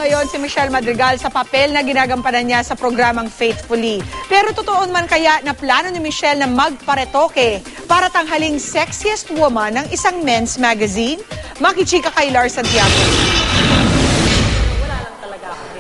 ngayon si Michelle Madrigal sa papel na ginagampanan niya sa programang Faithfully. Pero totoo man kaya na plano ni Michelle na magparetoke para tanghaling sexiest woman ng isang men's magazine? Makichika kay Lars Santiago.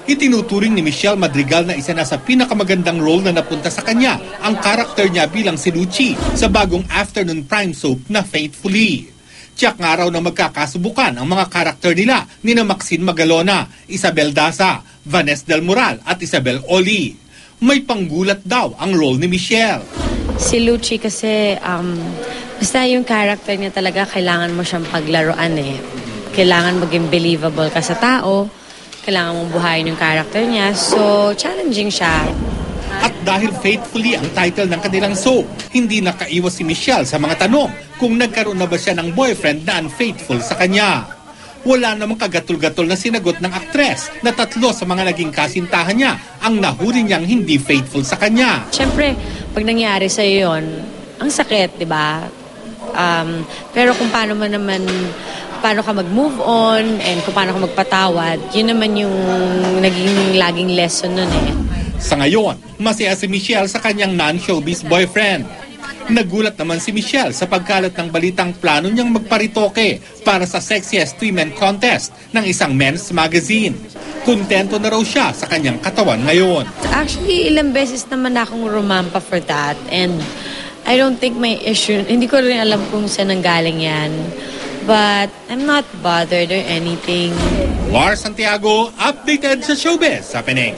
Itinuturing ni Michelle Madrigal na isa na sa pinakamagandang role na napunta sa kanya ang karakter niya bilang si Lucci sa bagong afternoon prime soap na Faithfully. Tiyak nga raw na magkakasubukan ang mga karakter nila ni Maxine Magalona, Isabel Daza, Vanessa Del Moral at Isabel Oli. May panggulat daw ang role ni Michelle. Si Lucci kasi, basta yung character niya talaga kailangan mo siyang paglaruan eh. Kailangan maging believable ka sa tao. Kailangan mong buhayin yung character niya. So, challenging siya. At dahil Faithfully ang title ng kanilang soap, hindi nakaiwas si Michelle sa mga tanong kung nagkaroon na ba siya ng boyfriend na unfaithful sa kanya. Wala namang kagatul-gatul na sinagot ng aktres na 3 sa mga naging kasintahan niya ang nahuri niyang hindi faithful sa kanya. Siyempre, pag nangyari sa'yo yun, ang sakit, di ba? Pero kung paano ka mag-move on and kung paano ka magpatawad, yun naman yung naging laging lesson nun eh. Sa ngayon, masaya si Michelle sa kanyang non-showbiz boyfriend. Nagulat naman si Michelle sa pagkalat ng balitang plano niyang magparitoke para sa Sexiest Women Contest ng isang men's magazine. Kontento na raw siya sa kanyang katawan ngayon. Actually, ilang beses naman akong rumampa for that and I don't think may issue. Hindi ko rin alam kung saan nanggaling yan. But I'm not bothered or anything. Lars Santiago, updated sa showbiz happening.